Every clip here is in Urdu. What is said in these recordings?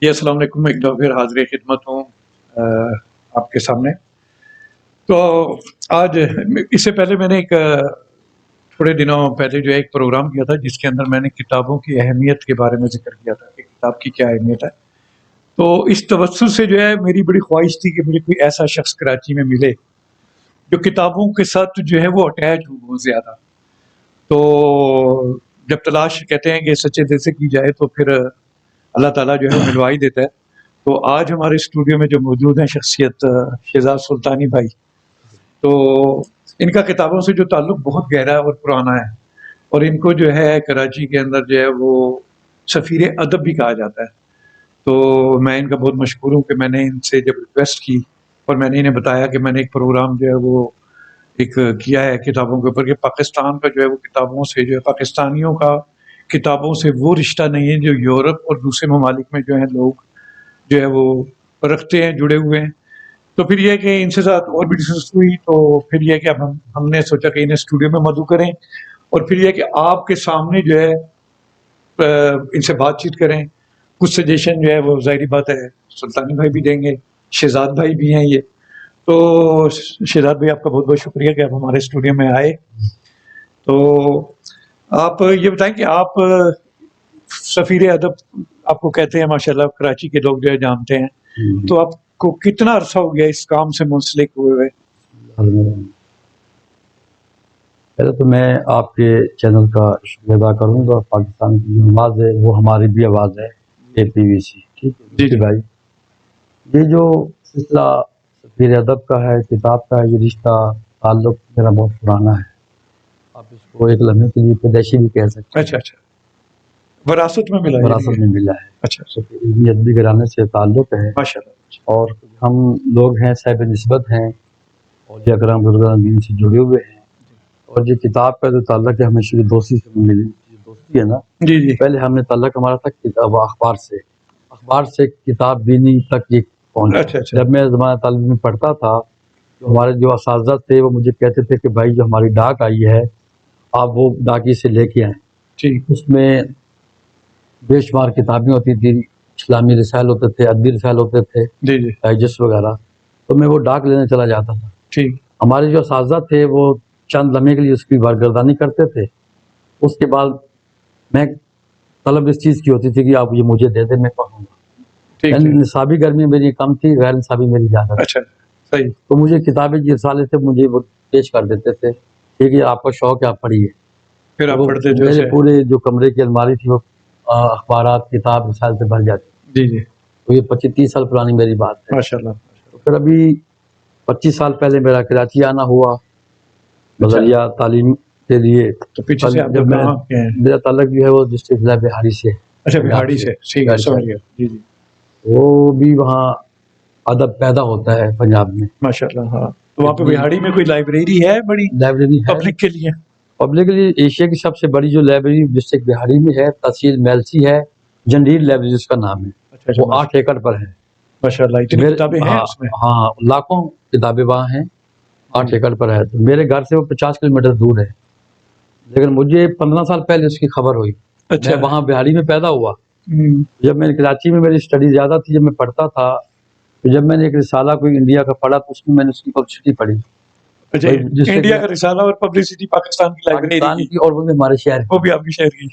جی السلام علیکم، ایک دفعہ پھر حاضر خدمت ہوں آپ کے سامنے. تو آج اس سے پہلے میں نے ایک تھوڑے دنوں پہلے جو ہے ایک پروگرام کیا تھا جس کے اندر میں نے کتابوں کی اہمیت کے بارے میں ذکر کیا تھا کہ کتاب کی کیا اہمیت ہے. تو اس توسل سے جو ہے میری بڑی خواہش تھی کہ مجھے کوئی ایسا شخص کراچی میں ملے جو کتابوں کے ساتھ جو ہے وہ اٹیچ ہو بہت زیادہ. تو جب تلاش کہتے ہیں کہ سچے دل سے کی جائے تو پھر اللہ تعالیٰ جو ہے ملوا ہی دیتا ہے. تو آج ہمارے اسٹوڈیو میں جو موجود ہیں شخصیت شہزاد سلطانی بھائی، تو ان کا کتابوں سے جو تعلق بہت گہرا اور پرانا ہے، اور ان کو جو ہے کراچی کے اندر جو ہے وہ سفیر ادب بھی کہا جاتا ہے. تو میں ان کا بہت مشکور ہوں کہ میں نے ان سے جب ریکویسٹ کی اور میں نے انہیں بتایا کہ میں نے ایک پروگرام جو ہے وہ ایک کیا ہے کتابوں کے اوپر کہ پاکستان کا جو ہے وہ کتابوں سے جو ہے پاکستانیوں کا کتابوں سے وہ رشتہ نہیں ہے جو یورپ اور دوسرے ممالک میں جو ہے لوگ جو ہے وہ رکھتے ہیں، جڑے ہوئے ہیں. تو پھر یہ کہ ان سے ساتھ اور بھی ڈسکس ہوئی، تو پھر یہ کہ اب ہم نے سوچا کہ انہیں اسٹوڈیو میں مدعو کریں اور پھر یہ کہ آپ کے سامنے جو ہے ان سے بات چیت کریں. کچھ سجیشن جو ہے وہ ظاہری بات ہے سلطانی بھائی بھی دیں گے، شہزاد بھائی بھی ہیں یہ. تو شہزاد بھائی آپ کا بہت بہت شکریہ کہ آپ ہمارے اسٹوڈیو میں آئے. تو آپ یہ بتائیں کہ آپ سفیر ادب آپ کو کہتے ہیں، ماشاءاللہ کراچی کے لوگ جو ہے جانتے ہیں. تو آپ کو کتنا عرصہ ہو گیا اس کام سے منسلک ہوئے ہوئے؟ پہلے تو میں آپ کے چینل کا شکریہ ادا کروں گا. پاکستان کی جو آواز ہے وہ ہماری بھی آواز ہے، APVC. ٹھیک ہے جی بھائی، یہ جو سلسلہ سفیر ادب کا ہے، کتاب کا ہے، یہ رشتہ تعلق میرا بہت پرانا ہے. آپ اس کو ایک لمحے کے لیے پیدائشی بھی کہہ سکتے ہیں. اچھا وراثت میں ملا، وراثت میں ملا ہے. اچھا علمی ادبی گھرانے سے تعلق ہے، ماشاءاللہ. اور ہم لوگ ہیں صاحب نسبت ہیں اور اکرام بزرگان دین سے جڑے ہوئے ہیں. اور یہ کتاب کا جو تعلق ہے ہمیشہ دوستی سے ملی دوستی ہے نا. جی پہلے ہم نے تعلق ہمارا تھا کتاب اخبار سے کتاب بینی تک یہ پہنچا. اچھا جب میں زمانہ تعلیم میں پڑھتا تھا تو ہمارے جو اساتذہ تھے وہ مجھے کہتے تھے کہ بھائی جو ہماری ڈاک آئی ہے آپ وہ ڈاکی سے لے کے آئیں. ٹھیک. اس میں بے شمار کتابیں ہوتی تھی، اسلامی رسائل ہوتے تھے، ادبی رسائل ہوتے تھے، جی ڈائجسٹ وغیرہ. تو میں وہ ڈاک لینے چلا جاتا تھا. ٹھیک. ہمارے جو اساتذہ تھے وہ چند لمحے کے لیے اس کی بارگردانی کرتے تھے. اس کے بعد میں طلب اس چیز کی ہوتی تھی کہ آپ یہ مجھے دے دیں، میں پڑھوں گا. نصابی گرمی میری کم تھی، غیر نصابی میری زیادہ تھی. اچھا صحیح. تو مجھے کتابیں جو رسالے تھے مجھے وہ پیش کر دیتے تھے، ٹھیک ہے آپ کا شوق ہے آپ پڑھیے. پھر آپ پڑھتے تھے. میرے پورے جو کمرے کی الماری تھی وہ اخبارات کتاب رسائل سے بھر جاتی. جی. تو یہ 25-30 سال پرانی میری بات ہے. ماشاءاللہ. تو پھر ابھی 25 سال پہلے میرا کراچی آنا ہوا بذریعہ تعلیم کے لیے. تو پیچھے سے جب میرا تعلق جو ہے وہ ڈسٹرکٹ ضلع بہاڑی سے. اچھا بہاڑی سے. جی. وہ بھی وہاں ادب پیدا ہوتا ہے پنجاب میں ماشاءاللہ. ہاں تو وہاں پہ بہاڑی میں کوئی لائبریری ہے بڑی؟ لائبریری ہے پبلک کے لیے. پبلک کے لیے ایشیا کی سب سے بڑی جو لائبریری ڈسٹرکٹ بہاڑی میں ہے، تحصیل میلسی ہے، جنڈیر لائبریری اس کا نام ہے. وہ 8 ایکڑ پر ہے. ماشاءاللہ. اتنی کتابیں ہیں اس میں؟ ہاں لاکھوں کتابیں وہاں ہیں. 8 ایکڑ پر ہے. تو میرے گھر سے وہ 50 کلومیٹر دور ہے، لیکن مجھے 15 سال پہلے اس کی خبر ہوئی. میں وہاں بہاڑی میں پیدا ہوا. جب میں کراچی میں میری اسٹڈی زیادہ تھی، جب میں پڑھتا تھا تو جب میں نے ایک رسالہ کوئی انڈیا کا پڑھا تو اس میں نے اس کی پبلسٹی پڑھی. انڈیا کا رسالہ اور پبلسٹی پاکستان کی لائبریری کی، اور وہ بھی ہمارے شہر وہ بھی آپ کے شہر کی.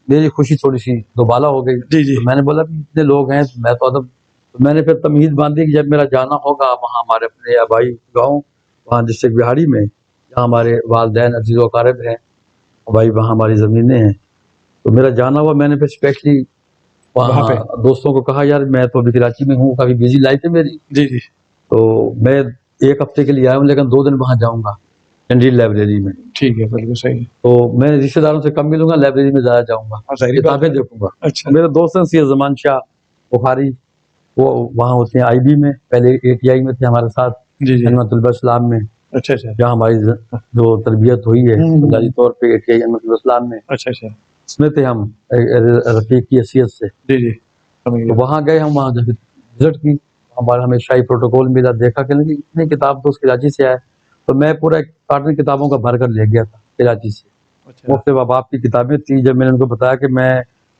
میری خوشی تھوڑی سی دوبالا ہو گئی. جی. میں نے بولا کہ اتنے لوگ ہیں میں تو ادب. میں نے پھر تمہید باندھی کہ جب میرا جانا ہوگا وہاں ہمارے اپنے آبائی گاؤں وہاں ڈسٹرکٹ بہاڑی میں جہاں ہمارے والدین عزیز و اقارب ہیں، بھائی وہاں ہماری زمینیں ہیں، تو میرا جانا ہوا. میں نے پھر اسپیشلی وہاں دوستوں کو کہا یار میں تو ابھی کراچی میں ہوں، کافی بزی لائف ہے میری. جی. تو میں 1 ہفتے کے لیے آیا ہوں لیکن 2 دن وہاں جاؤں گا جنڈیر لائبریری میں. ٹھیک ہے بالکل صحیح. تو میں رشتے داروں سے کم ملوں گا، لائبریری میں زیادہ جاؤں گا، کتابیں دیکھوں گا. میرے دوست ہیں سید زمان شاہ بخاری، وہ وہاں ہوتے ہیں IB میں، پہلے ATI میں تھے ہمارے ساتھ جنت الاسلام میں. اچھا. جہاں ہماری جو تربیت ہوئی ہے بنیادی طور پہ ATI جنت الاسلام میں. اچھا. اس میں تھے ہم رفیق کی حیثیت سے. جی. تو وہاں گئے ہم، وہاں جب وزٹ کی ہمارا ہمیں شاہی پروٹوکول ملا، دیکھا کہ اتنی کتاب تو اس کراچی سے آئے. تو میں پورا ایک کارٹن کتابوں کا بھر کر لے گیا تھا کراچی سے. مفت باب کی کتابیں تھیں. جب میں نے ان کو بتایا کہ میں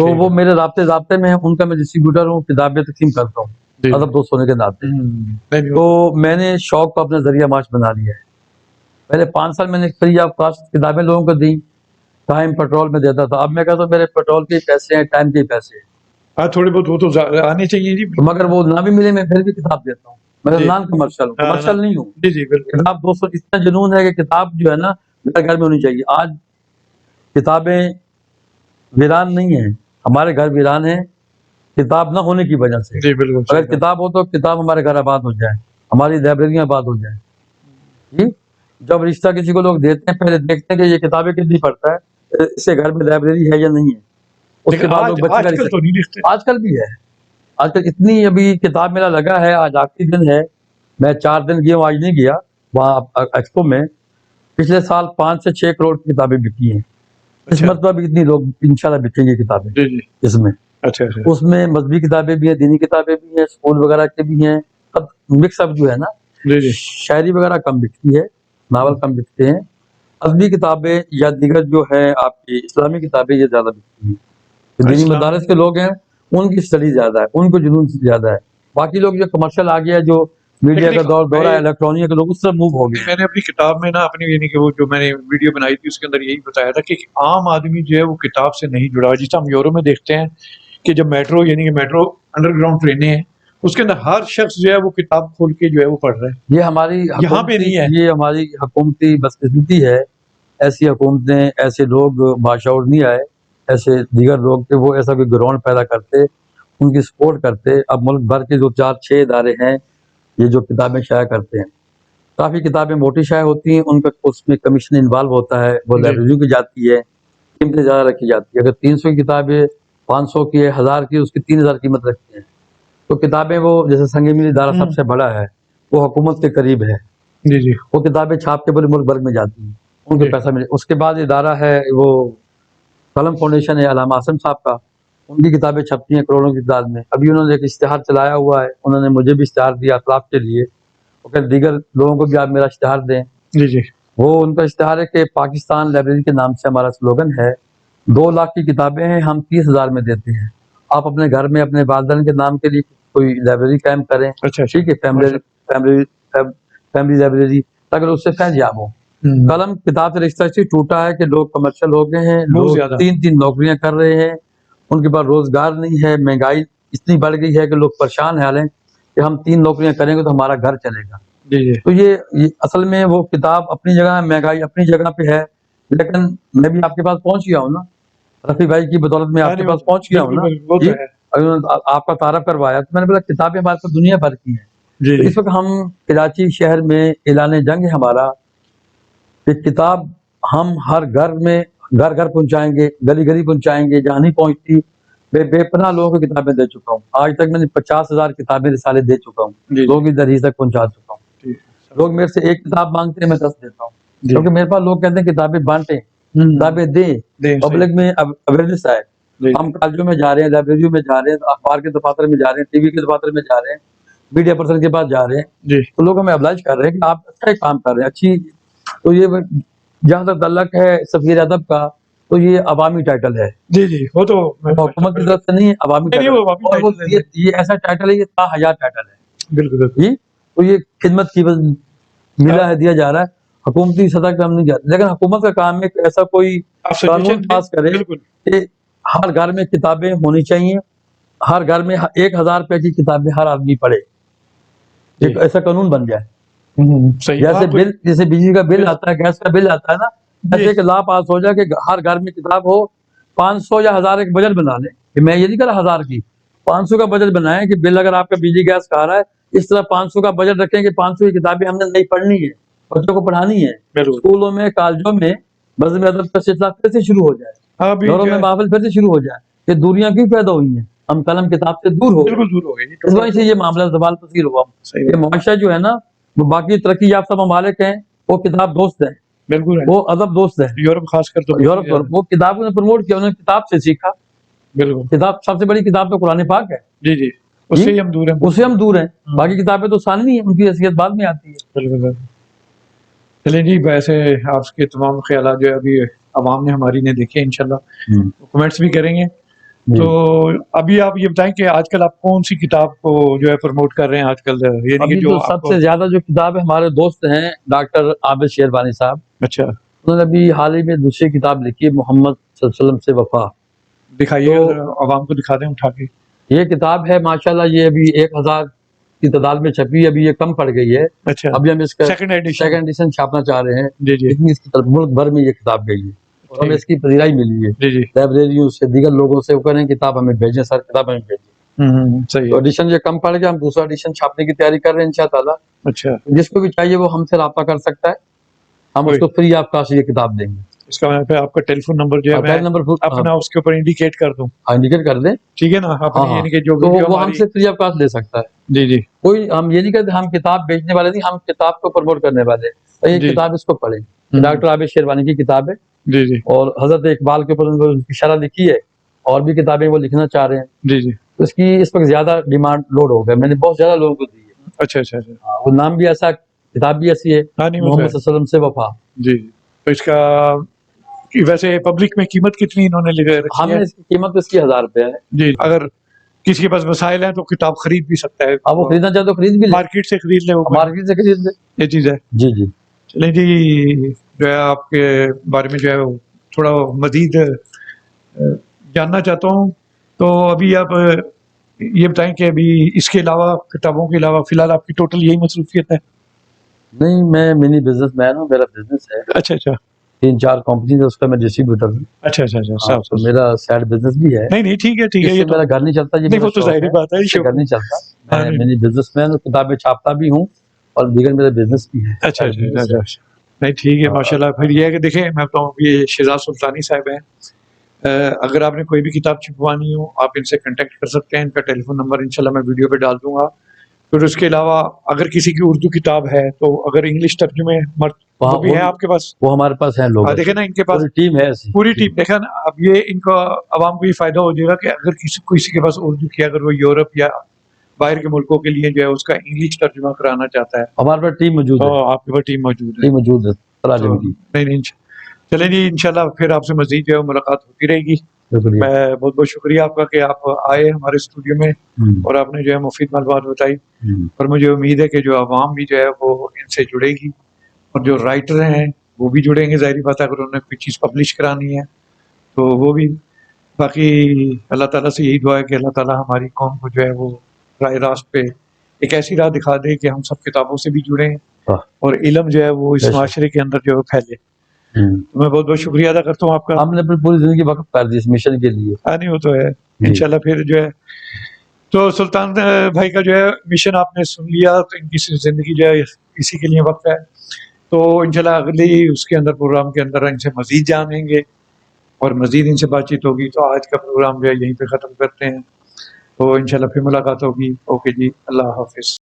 تو وہ میرے رابطے میں ہیں، ان کا میں ڈسٹریبیوٹر ہوں، کتابیں تقسیم کرتا ہوں ادب دوست ہونے کے ناطے۔ تو میں نے شوق کو اپنا ذریعہ معاش بنا لیا ہے۔ پہلے 5 سال میں نے فری آف کاسٹ کتابیں لوگوں کو دی، ٹائم پیٹرول میں دیتا تھا۔ اب میں کہتا ہوں میرے پیٹرول کے پیسے ہیں، ٹائم کے پیسے ہیں، ہاں تھوڑے بہت وہ تو آنے چاہیے جی۔ تو مگر وہ نہ بھی ملے میں پھر بھی کتاب دیتا ہوں۔ میں نان کمرشل ہوں، کمرشل نہیں ہوں۔ جی جی بالکل۔ کتاب دوستوں اتنا جنون ہے کہ کتاب جو ہے نا میرے گھر میں ہونی چاہیے۔ آج کتابیں ویران نہیں ہیں، ہمارے گھر ویران ہیں کتاب نہ ہونے کی وجہ سے۔ جی بالکل، اگر کتاب ہو تو کتاب ہمارے گھر آباد ہو جائے، ہماری لائبریریاں آباد ہو جائیں۔ جی جب رشتہ کسی کو لوگ دیتے ہیں پہلے دیکھتے ہیں کہ یہ کتابیں کتنی پڑھتا ہے، اس کے گھر میں لائبریری ہے یا نہیں ہے، اس کے بعد لوگ بچے آج کل تو نہیں لکھتے۔ آج کل بھی ہے، آج کل اتنی ابھی کتاب میرا لگا ہے، آج آخری دن ہے، میں 4 دن گیا ہوں، آج نہیں گیا وہاں ایکسپو میں۔ پچھلے سال 5 سے 6 کروڑ کی کتابیں بکی ہیں، اس مرتبہ بھی اتنی لوگ انشاءاللہ بکیں گے کتابیں جی جی اس میں۔ اچھا اچھا، اس میں مذہبی کتابیں بھی ہیں، دینی کتابیں بھی ہیں، اسکول وغیرہ کے بھی ہیں، اب مکس اپ جو ہے نا، جی جی شاعری وغیرہ کم بکتی ہے، ناول کم بکتے ہیں، ادبی کتابیں یا دیگر جو ہے آپ کی اسلامی کتابیں یہ زیادہ بکتی ہیں۔ دینی مدارس کے لوگ ہیں ان کی اسٹڈی زیادہ ہے، ان کو جنون سے زیادہ ہے۔ باقی لوگ جو کمرشل آ گیا، جو میڈیا کا دورہ ہے، الیکٹرانیا کے لوگ اس طرف موو ہو گئے۔ میں نے اپنی کتاب میں نا اپنی یعنی کہ وہ جو میں نے ویڈیو بنائی تھی اس کے اندر یہی بتایا تھا کہ عام آدمی جو ہے وہ کتاب سے نہیں جڑا ہوا، جس ہم یورپ میں دیکھتے ہیں کہ جب میٹرو یعنی کہ میٹرو انڈر گراؤنڈ ٹرینیں ہیں اس کے اندر ہر شخص جو ہے وہ کتاب کھول کے جو ہے وہ پڑھ رہا ہے۔ یہ ہماری یہاں پہ نہیں ہے، یہ ہماری حکومتی بدقسمتی ہے۔ ایسی حکومتیں، ایسے لوگ باشعور نہیں آئے، ایسے دیگر لوگ کہ وہ ایسا کوئی گراؤنڈ پیدا کرتے، ان کی سپورٹ کرتے۔ اب ملک بھر کے جو 4-6 ادارے ہیں یہ جو کتابیں شائع کرتے ہیں، کافی کتابیں موٹی شائع ہوتی ہیں، ان کا اس میں کمیشن انوالو ہوتا ہے، وہ لائبریریوں کی جاتی ہے، قیمتیں زیادہ رکھی جاتی ہے۔ اگر 300 کی کتابیں 500 کی ہے، 1000 کی، اس کی 3000 قیمت رکھتے ہیں۔ تو کتابیں وہ جیسے سنگ میل ادارہ سب سے بڑا ہے، وہ حکومت کے قریب ہے، جی جی وہ کتابیں چھاپ کے پورے ملک بھر میں جاتی ہیں، ان کو پیسہ ملے۔ اس کے بعد ادارہ ہے وہ قلم فاؤنڈیشن ہے علامہ اعظم صاحب کا، ان کی کتابیں چھپتی ہیں کروڑوں کی تعداد میں۔ ابھی انہوں نے ایک اشتہار چلایا ہوا ہے، انہوں نے مجھے بھی اشتہار دیا اطلاف کے لیے، وہ کہ دیگر لوگوں کو بھی آپ میرا اشتہار دیں۔ جی جی وہ ان کا اشتہار ہے کہ پاکستان لائبریری کے نام سے ہمارا سلوگن ہے، 2 لاکھ کی کتابیں ہیں، ہم 30,000 میں دیتے ہیں۔ آپ اپنے گھر میں اپنے والدین کے نام کے لیے کوئی لائبریری قائم کریں، اچھا ٹھیک ہے، فیملی لائبریری، تاکہ اس سے فیض یاب ہو۔ قلم کتاب سے رشتہ سے ٹوٹا ہے کہ لوگ کمرشل ہو گئے ہیں، لوگ 3 نوکریاں کر رہے ہیں، ان کے پاس روزگار نہیں ہے، مہنگائی اتنی بڑھ گئی ہے کہ لوگ پریشان حال ہیں کہ ہم 3 نوکریاں کریں گے تو ہمارا گھر چلے گا۔ تو یہ اصل میں وہ کتاب اپنی جگہ ہے، مہنگائی اپنی جگہ پہ ہے، لیکن میں بھی آپ کے پاس پہنچ گیا ہوں نا، رفیع بھائی کی بدولت میں آپ کے پاس پہنچ گیا ہوں نا، جی آپ کا تعارف کروایا، تو میں نے بولا کتابیں ہمارے پاس دنیا بھر کی ہیں۔ اس وقت ہم کراچی شہر میں اعلان جنگ ہے ہمارا کہ کتاب ہم ہر گھر میں گھر گھر پہنچائیں گے، گلی گلی پہنچائیں گے، جہاں نہیں پہنچتی بے پناہ لوگوں کو کتابیں دے چکا ہوں۔ آج تک میں نے 50,000 کتابیں رسالے دے چکا ہوں، لوگوں کی درجے تک پہنچا چکا ہوں۔ لوگ میرے سے 1 کتاب مانگتے ہیں، میں 10 دیتا ہوں، کیونکہ میرے پاس لوگ کہتے ہیں کتابیں بانٹیں، کتابیں دیں، پبلک میں اویئرنیس آئے۔ ہم کالجوں میں جا رہے ہیں، لائبریریوں میں جا رہے ہیں، اخبار کے دفاتر میں جا رہے ہیں، ٹی وی کے دفاتر میں جا رہے ہیں، میڈیا پرسن کے پاس جا رہے ہیں، تو لوگ ہمیں ابلائج کر رہے ہیں کہ آپ اچھا کام کر رہے ہیں، اچھی۔ تو یہ جہاں تک تعلق ہے سفیر ادب کا، تو یہ عوامی ٹائٹل ہے، جی جی وہ تو حکومت کی طرف سے نہیں، عوامی ٹائٹل، اور وہ یہ ایسا ٹائٹل ہے، یہ تا حیات ٹائٹل ہے، بالکل جی۔ تو یہ خدمت کی ملا ہے، دیا جا رہا ہے، حکومتی سطح پہ ہم نہیں جاتے، لیکن حکومت کا کام ہے کہ ایسا کوئی قانون پاس کرے کہ ہر گھر میں کتابیں ہونی چاہیے، ہر گھر میں 1,000 روپے کی کتابیں ہر آدمی پڑھے، ایک ایسا قانون بن جائے۔ جیسے بجلی کا بل آتا ہے، گیس کا بل آتا ہے نا، ایسے کہ لا پاس ہو جائے کہ ہر گھر میں کتاب ہو۔ 500 یا 1000 ایک بجٹ بنا لیں، کہ میں یہ نہیں کہہ رہا 1000 کی، 500 کا بجٹ بنائیں کہ بل اگر آپ کا بجلی گیس کا آ رہا ہے، اس طرح 500 کا بجٹ رکھیں کہ 500 کی کتابیں ہم نے نہیں پڑھنی ہے، بچوں کو پڑھانی ہے، اسکولوں میں کالجوں میں مذہب ادب کا سلسلہ پھر سے شروع ہو جائے، گھروں میں محفل پھر سے شروع ہو جائے، کہ دوریاں کیوں پیدا ہوئی ہیں، ہم قلم کتاب سے دور ہو گئے، اس وجہ سے یہ معاملہ زوال پذیر ہوا۔ یہ معاشرہ جو ہے نا، وہ باقی ترقی یافتہ ممالک ہیں، وہ کتاب دوست ہیں، بالکل وہ ادب دوست ہیں، یورپ خاص کر تو یورپ وہ کتاب کو پروموٹ کیا، انہوں نے کتاب سے سیکھا، بالکل کتاب سب سے بڑی کتاب تو قرآن پاک ہے، جی جی اس سے ہم دور ہیں، اس سے ہم دور ہیں، باقی کتابیں تو ثانوی ہیں، ان کی حیثیت بعد میں آتی ہے۔ بالکل۔ چلیں جی، ویسے آپ کے تمام خیالات جو ہے ابھی عوام نے ہماری نے دیکھے، انشاءاللہ کمنٹس بھی کریں گے، تو ابھی آپ یہ بتائیں کہ آج کل آپ کون سی کتاب کو جو ہے پروموٹ کر رہے ہیں آج کل، یعنی کہ ابھی جو تو سب سے زیادہ جو کتاب ہے ہمارے دوست ہیں ڈاکٹر عابد شیروانی صاحب، اچھا انہوں نے ابھی حال ہی میں دوسری کتاب لکھی ہے محمد صلی اللہ علیہ وسلم سے وفا. دکھائیے تو ذرا عوام کو دکھا دیں اٹھا کے. یہ کتاب ہے ماشاءاللہ، یہ ابھی 1000 کی تعداد میں چھپی، ابھی یہ کم پڑ گئی ہے. اچھا ابھی ہم اس کا سیکنڈ ایڈیشن. سیکنڈ ایڈیشن چھاپنا چاہ رہے ہیں. جی جی اتنی اس کی طرف ملک بھر میں یہ کتاب گئی ہے اور ہمیں اس کی پذیرائی ملی ہے جی جی لائبریریوں سے، دیگر لوگوں سے. وہ کہہ رہے ہیں کتاب ہمیں بھیجیں سر، کتاب ہمیں بھیجیں. صحیح تو ہے. ایڈیشن یہ کم پڑ گیا، ہم دوسرا ایڈیشن چھاپنے کی تیاری کر رہے ہیں انشاءاللہ. اچھا جس کو بھی چاہیے وہ ہم سے رابطہ کر سکتا ہے، ہم اس کو فری آف کاسٹ یہ کتاب دیں گے. اس کا میں آپ کا ٹیلی فون نمبر جو ہے میں موبائل نمبر اپنا اس کے اوپر انڈیکیٹ کر دوں، انڈیکیٹ کر دیں. ٹھیک ہے نا؟ اپنی یعنی کہ جو تو ویڈیو وہ ہم ہماری. سے فری آف کاسٹ لے سکتا ہے. جی جی کوئی ہم یہ نہیں کہتے ہم کتاب بیچنے والے نہیں، ہم کتاب کو پروموٹ کرنے والے ہیں. یہ جی کتاب اس کو پڑھیں، ڈاکٹر عابد شیروانی کی کتاب ہے جی جی اور حضرت اقبال کے اوپر انہوں نے شرح لکھی ہے، اور بھی کتابیں وہ لکھنا چاہ رہے ہیں. جی جی تو اس کی اس وقت زیادہ ڈیمانڈ لوڈ ہو گیا، میں نے بہت زیادہ لوگوں کو دی ہے. اچھا اچھا اچھا. وہ نام بھی ایسا، کتاب بھی ایسی ہے، ہاں نہیں وہ تو محمد ہے. صلی اللہ علیہ وسلم سے وفا. جی جی. تو اس کا ویسے پبلک میں قیمت کتنی انہوں نے رکھی ہم ہے؟ نے اس کی قیمت اس کی 1000 روپے ہے. جی اگر کسی کے پاس وسائل ہیں تو کتاب خرید بھی سکتا ہے، اب وہ خریدنا چاہے تو خرید بھی لے، مارکیٹ سے خرید لے. وہ مارکیٹ سے خرید لے. یہ چیز ہے. جی جی چلیں جی، جو ہے آپ کے بارے میں جو ہے وہ تھوڑا مزید جاننا چاہتا ہوں. تو ابھی آپ یہ بتائیں کہ ابھی اس کے علاوہ، کتابوں کے علاوہ فی الحال آپ کی ٹوٹل یہی مصروفیت ہے؟ نہیں، میں منی بزنس مین ہوں، میرا بزنس ہے. اچھا اچھا 3-4 کمپنیز ہے، اس کا میں ڈسٹریبیوٹر ہوں. اچھا اچھا اچھا. تو میرا سائڈ بزنس بھی ہے. نہیں نہیں ٹھیک ہے ٹھیک ہے. اس یہ سے تو میرا گھر نہیں چلتا، یہ نہیں، میرا وہ تو شوق ظاہری ہے، بات ہے. اس سے گھر نہیں چلتا. ہاں میں نہیں. منی بزنس مین ہوں، کتابیں چھاپتا بھی ہوں اور دیگر میرا بزنس بھی ہے. اچھا اچھا اچھا. نہیں ٹھیک ہے ماشاء اللہ. پھر یہ ہے کہ دیکھیں میں بتاؤں، یہ شہزاد سلطانی صاحب ہیں، اگر آپ نے کوئی بھی کتاب چھپوانی ہو آپ ان سے کانٹیکٹ کر سکتے ہیں. ان کا ٹیلی فون نمبر انشاءاللہ میں ویڈیو پہ ڈال دوں گا. پھر اس کے علاوہ اگر کسی کی اردو کتاب ہے تو اگر انگلش ترجمے وہ بھی ہے آپ کے پاس؟ وہ ہمارے پاس ہیں لوگ، دیکھیں نا ان کے پاس پوری ٹیم ہے ایسی. پوری ٹیم. دیکھا نا، اب یہ ان کا عوام کو یہ فائدہ ہو جائے گا کہ اگر کسی کے پاس اردو کی، اگر وہ یورپ یا باہر کے ملکوں کے لیے جو ہے اس کا انگلش ترجمہ کرانا چاہتا ہے، ہمارے پاس ٹیم موجود تو ہے. آپ کے پاس ٹیم موجود ہے. ٹیم موجود ہے تراجم کی. نہیں نہیں چلیں جی، انشاءاللہ پھر آپ سے مزید جو ہے ملاقات ہوتی رہے گی. شکریہ. میں بہت بہت شکریہ آپ کا کہ آپ آئے ہمارے اسٹوڈیو میں اور آپ نے جو ہے مفید معلومات بتائی. اور مجھے امید ہے کہ جو عوام بھی جو ہے وہ ان سے جڑے گی، اور جو رائٹر ہیں وہ بھی جڑیں گے. ظاہری بات ہے اگر انہوں نے کوئی چیز پبلش کرانی ہے تو وہ بھی. باقی اللہ تعالیٰ سے یہی دعا ہے کہ اللہ تعالیٰ ہماری قوم کو جو ہے وہ راہ راست پہ ایک ایسی راہ دکھا دے کہ ہم سب کتابوں سے بھی جڑیں اور علم جو ہے وہ اس معاشرے کے اندر جو ہے پھیلے. میں بہت بہت شکریہ ادا کرتا ہوں آپ کا. ہم نے اپنی پوری زندگی وقف کر دی اس مشن کے لیے. نہیں وہ تو ہے. انشاءاللہ پھر جو ہے تو سلطان بھائی کا جو ہے مشن آپ نے سن لیا، تو ان کی زندگی جو ہے اسی کے لیے وقف ہے. تو انشاءاللہ اگلی اس کے اندر پروگرام کے اندر ان سے مزید جانیں گے اور مزید ان سے بات چیت ہوگی. تو آج کا پروگرام جو ہے یہیں پہ ختم کرتے ہیں. تو انشاءاللہ پھر ملاقات ہوگی. اوکے جی، اللہ حافظ.